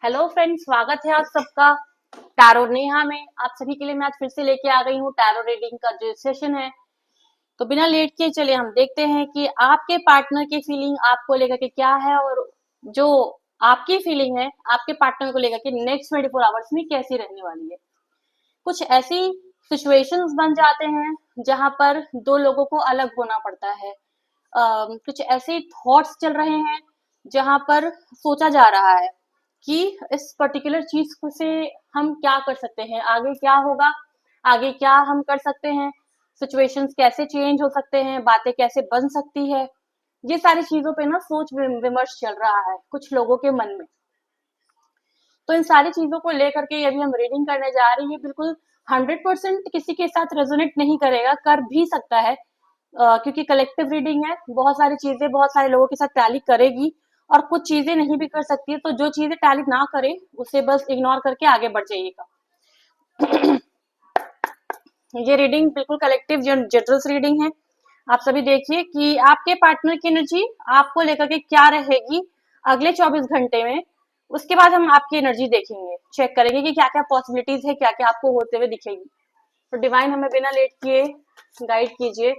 Hello friends, स्वागत है आप सबका टैरो नेहा में। आप सभी के लिए मैं आज फिर से लेके आ गई हूँ टैरो रीडिंग का जो सेशन है। तो बिना लेट के चलिए हम देखते हैं कि आपके पार्टनर की फीलिंग आपको लेकर के क्या है, और जो आपकी फीलिंग है आपके पार्टनर को लेकर के नेक्स्ट 24 आवर्स में कैसी रहने वाली है। कुछ ऐसी सिचुएशंस बन जाते हैं जहां पर दो लोगों को अलग होना पड़ता है। कुछ ऐसे थॉट्स चल रहे हैं जहां पर सोचा जा रहा है कि इस पर्टिकुलर चीज को से हम क्या कर सकते हैं, आगे क्या होगा, आगे क्या हम कर सकते हैं, सिचुएशंस कैसे चेंज हो सकते हैं, बातें कैसे बन सकती है। ये सारी चीजों पे ना सोच विमर्श चल रहा है कुछ लोगों के मन में। तो इन सारी चीजों को लेकर के अभी हम रीडिंग करने जा रही है। बिल्कुल 100% किसी के साथ रेजोनेट नहीं करेगा, कर भी सकता है क्योंकि कलेक्टिव रीडिंग है। बहुत सारी चीजें बहुत सारे लोगों के साथ टैली करेगी और कुछ चीजें नहीं भी कर सकती है। तो जो चीजें टैली ना करे उसे बस इग्नोर करके आगे बढ़ जाइएगा। ये रीडिंग बिल्कुल कलेक्टिव जनरल्स रीडिंग है। आप सभी देखिए कि आपके पार्टनर की एनर्जी आपको लेकर के क्या रहेगी अगले 24 घंटे में। उसके बाद हम आपकी एनर्जी देखेंगे, चेक करेंगे कि क्या क्या पॉसिबिलिटीज है, क्या क्या आपको होते हुए दिखेगी। तो डिवाइन हमें बिना लेट किए गाइड कीजिए।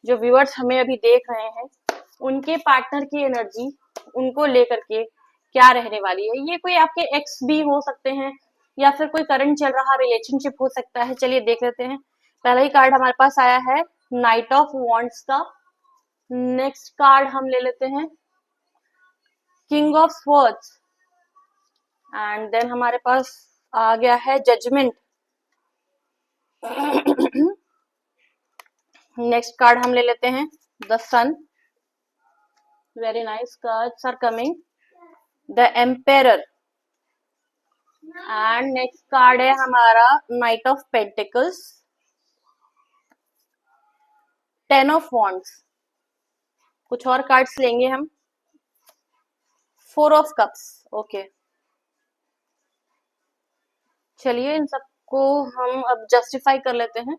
जो व्यूअर्स हमें अभी देख रहे हैं उनके पार्टनर की एनर्जी उनको लेकर के क्या रहने वाली है। ये कोई आपके एक्स भी हो सकते हैं या फिर कोई करंट चल रहा रिलेशनशिप हो सकता है। चलिए देख लेते हैं। पहला ही कार्ड हमारे पास आया है नाइट ऑफ वॉन्ड्स का। नेक्स्ट कार्ड हम ले लेते हैं king of swords, and then हमारे पास आ गया है जजमेंट। नेक्स्ट कार्ड हम ले लेते हैं the sun. Very nice cards are coming. The emperor, and next card है हमारा knight of pentacles, 10 of wands. कुछ और कार्ड्स लेंगे हम। 4 ऑफ कप्स। ओके, चलिए इन सबको हम अब जस्टिफाई कर लेते हैं।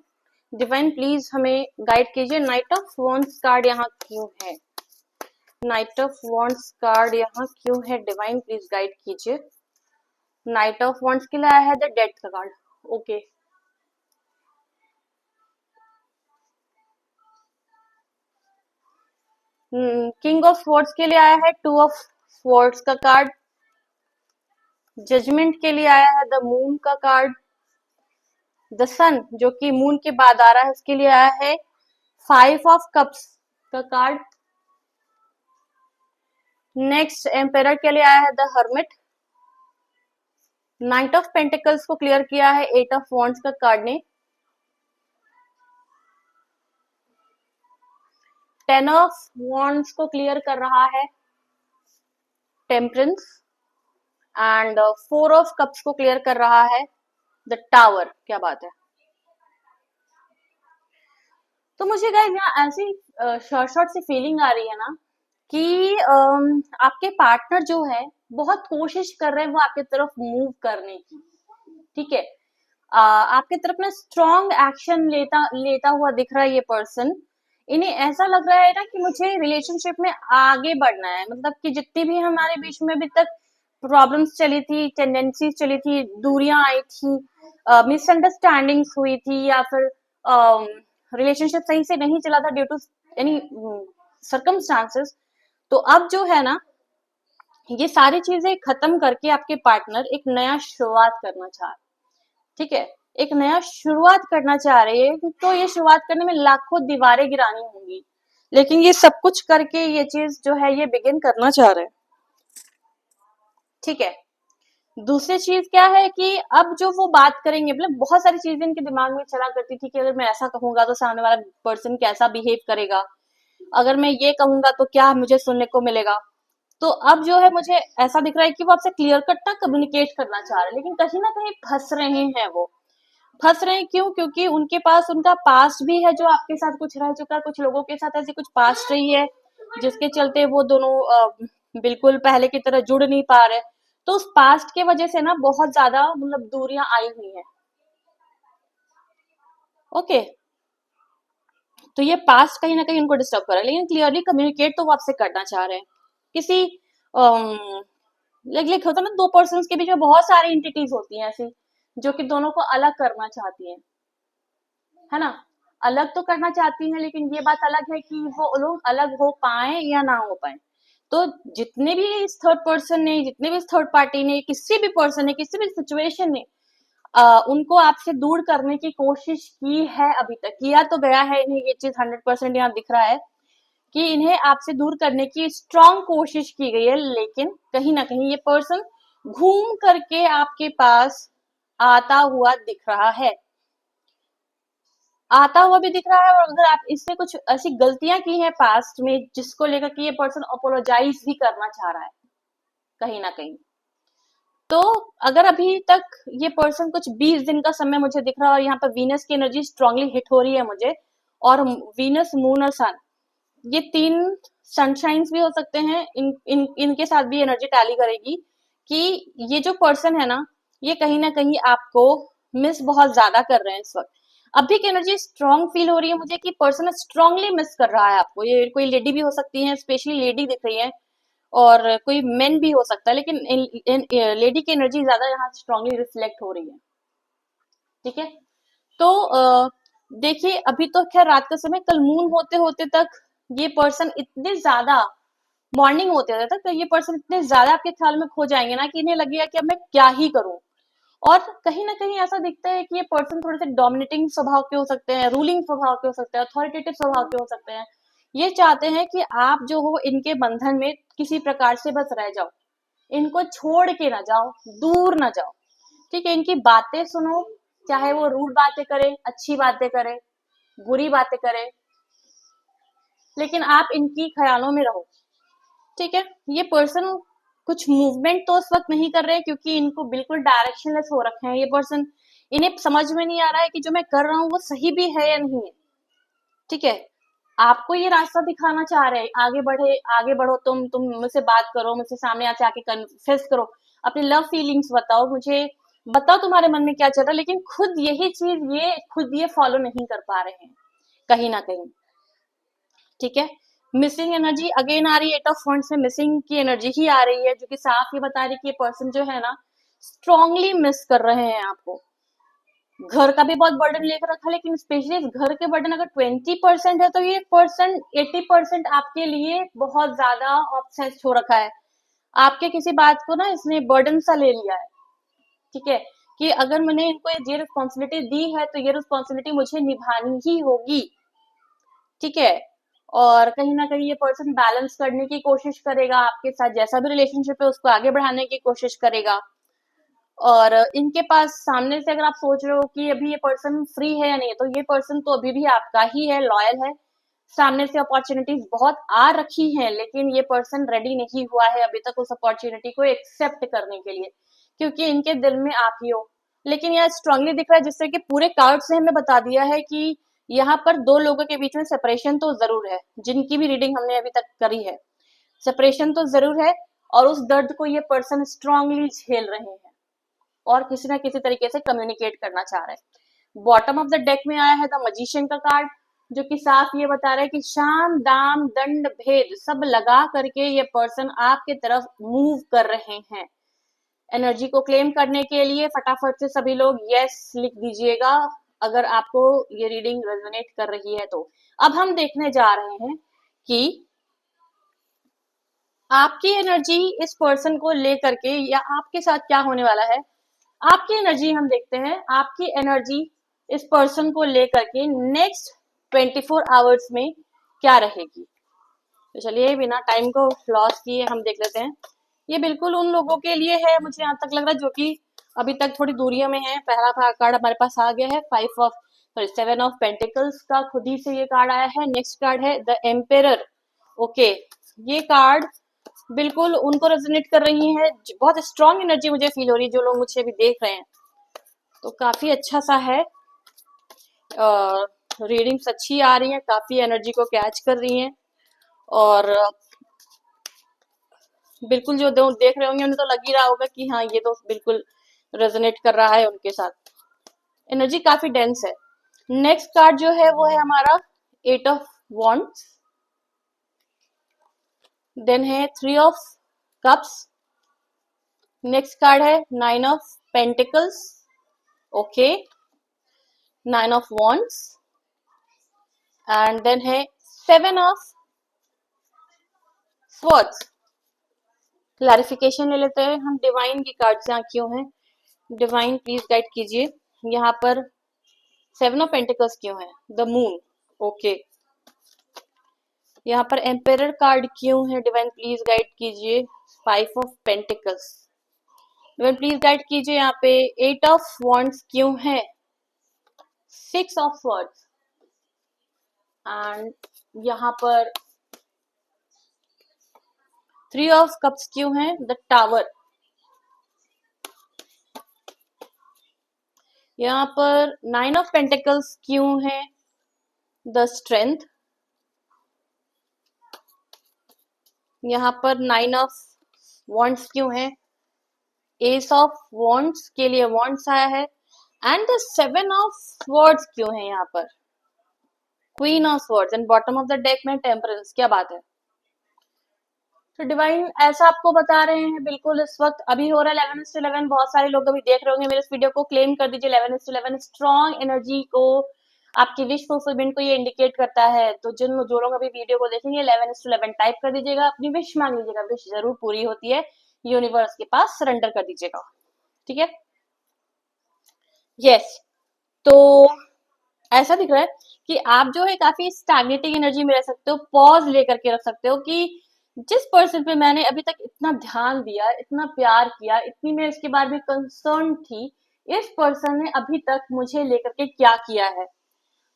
डिवाइन प्लीज हमें गाइड कीजिए। नाइट ऑफ वॉन्ड्स कार्ड यहाँ क्यों है? नाइट ऑफ वॉन्ड्स कार्ड यहाँ क्यों है? डिवाइन प्लीज गाइड कीजिए। नाइट ऑफ वॉन्ड्स के लिए आया है द डेथ का card. Okay, king of swords के लिए आया है 2 ऑफ स्वॉर्ड्स का कार्ड। जजमेंट के लिए आया है द मून का कार्ड। द सन जो कि मून के बाद आ रहा है उसके लिए आया है 5 ऑफ कप्स का कार्ड। नेक्स्ट एम्पेरर के लिए आया है the hermit. Night of pentacles को क्लियर किया है 8 ऑफ वॉन्ड्स का कार्ड ने। 10 ऑफ वॉन्ड्स को क्लियर कर रहा है टेम्परेंस, एंड 4 ऑफ कप्स को क्लियर कर रहा है द टावर। क्या बात है। तो मुझे गाइस यहाँ ऐसी शॉर्ट शॉर्ट सी फीलिंग आ रही है ना कि आपके पार्टनर जो है बहुत कोशिश कर रहे हैं वो आपकी तरफ मूव करने की। ठीक है, आपकी तरफ में स्ट्रॉन्ग एक्शन लेता लेता हुआ दिख रहा है ये पर्सन। इन्हें ऐसा लग रहा है ना कि मुझे रिलेशनशिप में आगे बढ़ना है। मतलब कि जितनी भी हमारे बीच में अभी तक प्रॉब्लम्स चली थी, टेंडेंसीज चली थी, दूरियां आई थी, मिसअंडरस्टैंडिंग्स हुई थी, या फिर रिलेशनशिप सही से नहीं चला था ड्यू टू एनी सर्कमस्टांसेस। तो अब जो है ना ये सारी चीजें खत्म करके आपके पार्टनर एक नया शुरुआत करना चाह रहे। ठीक है, एक नया शुरुआत करना चाह रही है। तो ये शुरुआत करने में लाखों दीवारें गिरानी होंगी, लेकिन ये सब कुछ करके ये चीज जो है ये बिगिन करना चाह रहे हैं। ठीक है, दूसरी चीज क्या है कि अब जो वो बात करेंगे, मतलब बहुत सारी चीजें इनके दिमाग में चला करती थी कि अगर मैं ऐसा कहूंगा तो सामने वाला पर्सन कैसा बिहेव करेगा, अगर मैं ये कहूंगा तो क्या मुझे सुनने को मिलेगा। तो अब जो है मुझे ऐसा दिख रहा है कि वो आपसे क्लियर कट ना कम्युनिकेट करना चाह रहे हैं, लेकिन कहीं ना कहीं फंस रहे हैं। वो फंस रहे हैं क्यों? क्योंकि उनके पास उनका पास्ट भी है जो आपके साथ कुछ रह चुका है। कुछ लोगों के साथ ऐसी कुछ पास्ट रही है जिसके चलते वो दोनों बिल्कुल पहले की तरह जुड़ नहीं पा रहे। तो उस पास्ट के वजह से ना बहुत ज्यादा मतलब दूरियां आई हुई हैं। ओके, तो ये पास्ट कहीं ना कहीं उनको डिस्टर्ब कर रहा है, लेकिन क्लियरली कम्युनिकेट तो वो आपसे करना चाह रहे हैं। किसी लाइक होता है ना, दो पर्सन्स के बीच में बहुत सारी एंटिटीज होती हैं ऐसी जो कि दोनों को अलग करना चाहती हैं, है ना। अलग तो करना चाहती हैं, लेकिन ये बात अलग है कि वो लोग अलग हो पाए या ना हो पाए। तो जितने भी इस थर्ड पर्सन ने, जितने भी इस थर्ड पार्टी ने, किसी भी पर्सन ने, किसी भी सिचुएशन ने उनको आपसे दूर करने की कोशिश की है, अभी तक किया तो गया है, इन्हें ये चीज 100% यहाँ दिख रहा है कि इन्हें आपसे दूर करने की स्ट्रांग कोशिश की गई है, लेकिन कहीं ना कहीं ये पर्सन घूम करके आपके पास आता हुआ दिख रहा है, आता हुआ भी दिख रहा है। और अगर आप इससे कुछ ऐसी गलतियां की हैं पास्ट में जिसको लेकर के ये पर्सन अपोलोजाइज भी करना चाह रहा है कहीं ना कहीं, तो अगर अभी तक ये पर्सन कुछ 20 दिन का समय मुझे दिख रहा है, और यहाँ पर वीनस की एनर्जी स्ट्रांगली हिट हो रही है मुझे, और वीनस, मून और सन, ये तीन सनशाइन्स भी हो सकते हैं, इनके साथ भी एनर्जी टैली करेगी कि ये जो पर्सन है ना, ये कहीं ना कहीं आपको मिस बहुत ज्यादा कर रहे हैं इस वक्त। अभी की एनर्जी स्ट्रांग फील हो रही है मुझे कि पर्सन स्ट्रांगली मिस कर रहा है आपको। ये कोई लेडी भी हो सकती है, स्पेशली लेडी दिख रही है, और कोई मेन भी हो सकता है, लेकिन लेडी की एनर्जी ज्यादा यहाँ स्ट्रांगली रिफ्लेक्ट हो रही है। ठीक है, तो देखिए अभी तो खैर रात का समय, कल मून होते होते तक ये पर्सन इतने ज्यादा, मॉर्निंग होते होते तक ये पर्सन इतने ज्यादा आपके ख्याल में खो जाएंगे ना कि इन्हें लगेगा कि अब मैं क्या ही करूं। और कहीं ना कहीं ऐसा दिखता है कि ये पर्सन थोड़े से डोमिनेटिंग स्वभाव के हो सकते हैं, रूलिंग स्वभाव के हो सकते हैं, अथॉरिटेटिव स्वभाव के हो सकते हैं। ये चाहते हैं कि आप जो हो इनके बंधन में किसी प्रकार से बस रह जाओ, इनको छोड़ के ना जाओ, दूर ना जाओ। ठीक है, इनकी बातें सुनो, चाहे वो रूड बातें करे, अच्छी बातें करे, बुरी बातें करे, लेकिन आप इनकी ख्यालों में रहो। ठीक है, ये पर्सन कुछ मूवमेंट तो उस वक्त नहीं कर रहे हैं क्योंकि इनको बिल्कुल डायरेक्शनलेस हो रखे हैं ये पर्सन। इन्हें समझ में नहीं आ रहा है कि जो मैं कर रहा हूँ वो सही भी है या नहीं है। ठीक है, आपको ये रास्ता दिखाना चाह रहे हैं, आगे बढ़े, आगे बढ़ो, तुम मुझसे बात करो, मुझसे सामने आके आके कन्फेस करो, अपनी लव फीलिंग्स बताओ मुझे, बताओ तुम्हारे मन में क्या चल रहा है। लेकिन खुद यही चीज ये खुद ये फॉलो नहीं कर पा रहे हैं कहीं ना कहीं। ठीक है, मिसिंग एनर्जी अगेन आ रही है, 8 ऑफ वांड्स में मिसिंग की एनर्जी ही आ रही है, जो कि साफ ये बता रही है कि ये पर्सन जो है ना स्ट्रांगली मिस कर रहे हैं आपको। घर का भी बहुत बर्डन लेकर रखा है, लेकिन स्पेशली इस घर के बर्डन अगर 20% है तो ये पर्सन 80% आपके लिए बहुत ज्यादा ऑब्सेस्ड हो रखा है। आपके किसी बात को ना इसने बर्डन सा ले लिया है। ठीक है, कि अगर मैंने इनको ये रिस्पॉन्सिबिलिटी दी है तो ये रिस्पॉन्सिबिलिटी मुझे निभानी ही होगी। ठीक है, और कहीं ना कहीं ये पर्सन बैलेंस करने की कोशिश करेगा आपके साथ, जैसा भी रिलेशनशिप है उसको आगे बढ़ाने की कोशिश करेगा। और इनके पास सामने से अगर आप सोच रहे हो कि अभी ये पर्सन फ्री है या नहीं, तो ये पर्सन तो अभी भी आपका ही है, लॉयल है। सामने से अपॉर्चुनिटीज बहुत आ रखी हैं, लेकिन ये पर्सन रेडी नहीं हुआ है अभी तक उस अपॉर्चुनिटी को एक्सेप्ट करने के लिए, क्योंकि इनके दिल में आप ही हो। लेकिन यह स्ट्रांगली दिख रहा है, जिससे कि पूरे कार्ड से हमें बता दिया है कि यहाँ पर दो लोगों के बीच में सेपरेशन तो जरूर है, जिनकी भी रीडिंग हमने अभी तक करी है, सेपरेशन तो जरूर है। और उस दर्द को ये पर्सन स्ट्रांगली झेल रहे हैं और किसी ना किसी तरीके से कम्युनिकेट करना चाह रहे हैं। बॉटम ऑफ द डेक में आया है द मजिशियन का कार्ड, जो कि साफ ये बता रहा है कि शाम दाम दंड भेद सब लगा करके ये पर्सन आपके तरफ मूव कर रहे हैं। एनर्जी को क्लेम करने के लिए फटाफट से सभी लोग यस लिख दीजिएगा अगर आपको ये रीडिंग रेजोनेट कर रही है तो। अब हम देखने जा रहे हैं कि आपकी एनर्जी इस पर्सन को लेकर के या आपके साथ क्या होने वाला है। आपकी एनर्जी हम देखते हैं, आपकी एनर्जी इस पर्सन को लेकर के नेक्स्ट 24 आवर्स में क्या रहेगी। तो चलिए बिना टाइम को लॉस किए हम देख लेते हैं। ये बिल्कुल उन लोगों के लिए है, मुझे यहाँ तक लग रहा है, जो कि अभी तक थोड़ी दूरियों में है। पहला कार्ड हमारे पास आ गया है 7 ऑफ पेंटिकल्स का, खुद ही से ये कार्ड आया है। नेक्स्ट कार्ड है द एम्पेरर। ओके, ये कार्ड बिल्कुल उनको रेजोनेट कर रही है, बहुत स्ट्रॉन्ग एनर्जी मुझे फील हो रही है। जो लोग मुझे अभी देख रहे हैं तो काफी अच्छा सा है, रीडिंग्स अच्छी आ रही हैं, काफी एनर्जी को कैच कर रही हैं। और बिल्कुल जो देख रहे होंगे उन्हें तो लग ही रहा होगा कि हाँ ये तो बिल्कुल रेजोनेट कर रहा है उनके साथ। एनर्जी काफी डेंस है। नेक्स्ट कार्ड जो है वो है हमारा 8 ऑफ वांड्स, देन है 3 ऑफ कप्स, नेक्स्ट कार्ड है 9 of pentacles, okay, 9 of wands, and then है 7 ऑफ स्वॉर्ड्स। क्लैरिफिकेशन ले लेते हैं हम डिवाइन की कार्ड्स यहाँ क्यों हैं। डिवाइन प्लीज गाइड कीजिए, यहाँ पर 7 ऑफ पेंटिकल्स क्यों है, द मून, ओके। यहाँ पर एम्पेरर कार्ड क्यों है, डिवाइन प्लीज गाइड कीजिए। 5 of pentacles, divine please guide कीजिए। यहाँ पे 8 ऑफ वॉन्ड्स क्यों है, 6 ऑफ स्वॉर्ड्स, एंड यहाँ पर 3 ऑफ कप्स क्यों है, द टावर। यहाँ पर 9 ऑफ पेंटिकल्स क्यों है, द स्ट्रेंथ। यहाँ पर 9 ऑफ वॉन्ड्स क्यों है, एस ऑफ वॉन्ड्स के लिए वॉन्ड्स आया है, एंड द 7 ऑफ स्वॉर्ड्स क्यों है यहाँ पर, queen of swords, and bottom of the deck में टेम्परेंस। क्या बात है। तो डिवाइन ऐसा आपको बता रहे हैं, बिल्कुल इस वक्त अभी हो रहा है 11:11। बहुत सारे लोग अभी देख रहे होंगे मेरे इस वीडियो को, क्लेम कर दीजिए 11:11। स्ट्रॉन्ग एनर्जी को, आपकी विश फुलफिलमेंट को ये इंडिकेट करता है। तो जो लोग अभी वीडियो को देखेंगे 11:11 टाइप कर दीजिएगा, अपनी विश मांग लीजिएगा, विश जरूर पूरी होती है, यूनिवर्स के पास सरेंडर कर दीजिएगा, ठीक है। यस, तो ऐसा दिख रहा है कि आप जो है काफी स्टैग्नेटिंग एनर्जी में रह सकते हो, पॉज लेकर के रख सकते हो कि जिस पर्सन पे मैंने अभी तक इतना ध्यान दिया, इतना प्यार किया, इतनी मैं इसके बारे में कंसर्न थी, इस पर्सन ने अभी तक मुझे लेकर के क्या किया है।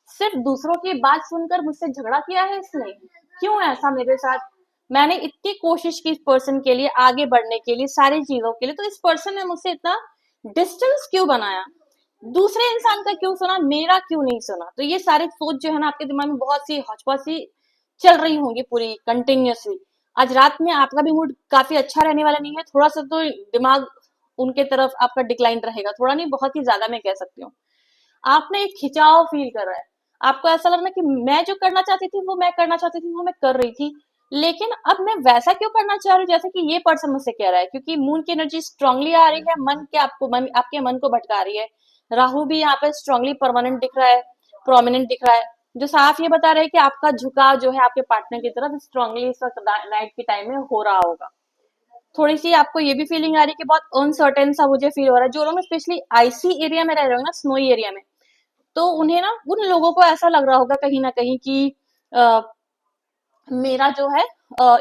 सिर्फ दूसरों की बात सुनकर मुझसे झगड़ा किया है इसने, क्यों ऐसा मेरे साथ। मैंने इतनी कोशिश की इस पर्सन के लिए, आगे बढ़ने के लिए, सारी चीजों के लिए, तो इस पर्सन ने मुझसे इतना डिस्टेंस क्यों बनाया, दूसरे इंसान का क्यों सुना, मेरा क्यों नहीं सुना। तो ये सारे सोच जो है ना आपके दिमाग में बहुत सी हौचपौच सी चल रही होंगी पूरी कंटिन्यूअसली। आज रात में आपका भी मूड काफी अच्छा रहने वाला नहीं है, थोड़ा सा तो दिमाग उनके तरफ आपका डिक्लाइन रहेगा, थोड़ा नहीं बहुत ही ज्यादा मैं कह सकती हूँ। आपने एक खिंचाव फील कर रहा है, आपको ऐसा लग रहा है कि मैं जो करना चाहती थी वो मैं करना चाहती थी, वो मैं कर रही थी, लेकिन अब मैं वैसा क्यों करना चाह रही हूँ जैसे कि ये पर्सन मुझसे कह रहा है। क्योंकि मून की एनर्जी स्ट्रांगली आ रही है, आपके मन को भटका रही है। राहु भी यहाँ पे स्ट्रांगली परमानेंट दिख रहा है, प्रोमिनेंट दिख रहा है, जो साफ ये बता रहा है कि आपका झुकाव जो है आपके पार्टनर की तरफ स्ट्रांगली इस वक्त नाइट के टाइम में हो रहा होगा। थोड़ी सी आपको ये भी फीलिंग आ रही है कि बहुत अनसर्टेन सा मुझे फील हो रहा है। जो लोग स्पेशली आईसी एरिया में रह रहे हो ना, स्नोई एरिया में, तो उन्हें ना, उन लोगों को ऐसा लग रहा होगा कहीं ना कहीं कि मेरा जो है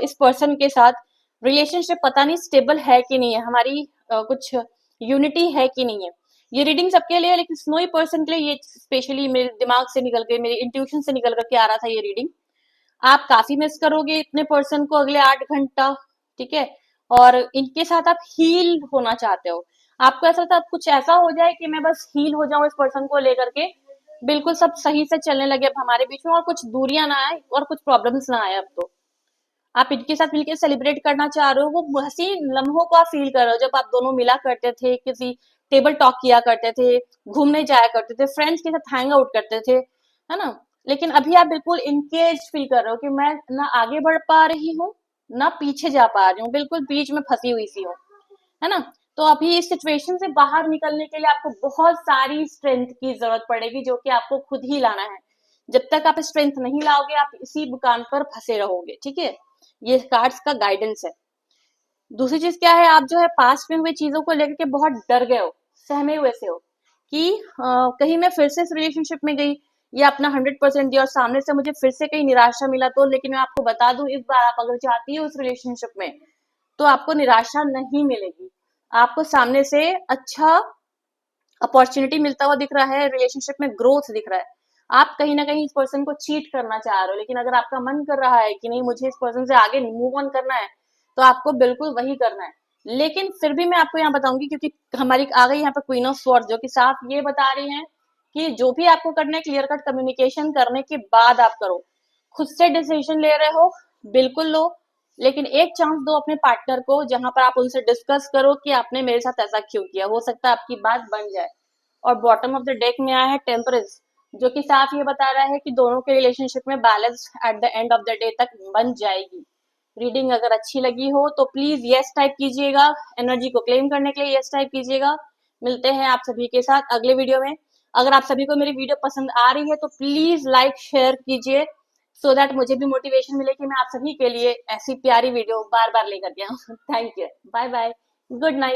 इस पर्सन के साथ रिलेशनशिप पता नहीं स्टेबल है कि नहीं है, हमारी कुछ यूनिटी है कि नहीं है। ये रीडिंग सबके लिए है, लेकिन स्नोई पर्सन के लिए ये स्पेशली मेरे दिमाग से निकल के, मेरे इंट्यूशन से निकल करके आ रहा था ये रीडिंग। आप काफी मिस करोगे इतने पर्सन को अगले 8 घंटा, ठीक है। और इनके साथ आप हील होना चाहते हो, आपको ऐसा था कुछ ऐसा हो जाए कि मैं बस हील हो जाऊं इस पर्सन को लेकर के, बिल्कुल सब सही से चलने लगे अब हमारे बीच में, और कुछ दूरियां ना आए और कुछ प्रॉब्लम्स ना आए। अब तो आप इनके साथ मिलकर सेलिब्रेट करना चाह रहे हो, वो हसी लम्हों को आप फील कर रहे हो जब आप दोनों मिला करते थे, किसी टेबल टॉक किया करते थे, घूमने जाया करते थे, फ्रेंड्स के साथ हैंग आउट करते थे, है ना। लेकिन अभी आप बिल्कुल इंकेज फील कर रहे हो कि मैं ना आगे बढ़ पा रही हूँ, ना पीछे जा पा रही हूँ, बिल्कुल बीच में फंसी हुई सी हूँ, है ना। तो अभी इस सिचुएशन से बाहर निकलने के लिए आपको बहुत सारी स्ट्रेंथ की जरूरत पड़ेगी, जो कि आपको खुद ही लाना है। जब तक आप स्ट्रेंथ नहीं लाओगे आप इसी दुकान पर फंसे रहोगे, ठीक है। ये कार्ड्स का गाइडेंस है। दूसरी चीज क्या है, आप जो है पास्ट में हुए चीजों को लेकर के बहुत डर गए हो, सहमे हुए से हो कि कहीं मैं फिर से इस रिलेशनशिप में गई या अपना 100% दिया और सामने से मुझे फिर से कहीं निराशा मिला तो। लेकिन मैं आपको बता दूं, इस बार आप अगर चाहती हो उस रिलेशनशिप में, तो आपको निराशा नहीं मिलेगी, आपको सामने से अच्छा अपॉर्चुनिटी मिलता हुआ दिख रहा है, रिलेशनशिप में ग्रोथ दिख रहा है। आप कहीं ना कहीं इस पर्सन को चीट करना चाह रहे हो, लेकिन अगर आपका मन कर रहा है कि नहीं मुझे इस पर्सन से आगे मूव ऑन करना है, तो आपको बिल्कुल वही करना है। लेकिन फिर भी मैं आपको यहाँ बताऊंगी, क्योंकि हमारी आ गई यहाँ पे क्वीन ऑफ स्वॉर्ड्स, जो कि साफ ये बता रही हैं कि जो भी आपको करना है क्लियर कट कम्युनिकेशन करने के बाद आप करो। खुद से डिसीजन ले रहे हो, बिल्कुल लो, लेकिन एक चांस दो अपने पार्टनर को, जहां पर आप उनसे डिस्कस करो कि आपने मेरे साथ ऐसा क्यों किया, हो सकता है आपकी बात बन जाए। और बॉटम ऑफ द डेक में आया है टेम्परेंस, जो कि साफ ये बता रहा है कि दोनों के रिलेशनशिप में balance at the end of the day तक बन जाएगी। रीडिंग अगर अच्छी लगी हो तो प्लीज यस टाइप कीजिएगा, एनर्जी को क्लेम करने के लिए यस टाइप कीजिएगा। मिलते हैं आप सभी के साथ अगले वीडियो में। अगर आप सभी को मेरी वीडियो पसंद आ रही है तो प्लीज लाइक शेयर कीजिए, सो दैट मुझे भी मोटिवेशन मिले कि मैं आप सभी के लिए ऐसी प्यारी वीडियो बार बार लेकर के आऊँ। Thank you, bye bye, good night.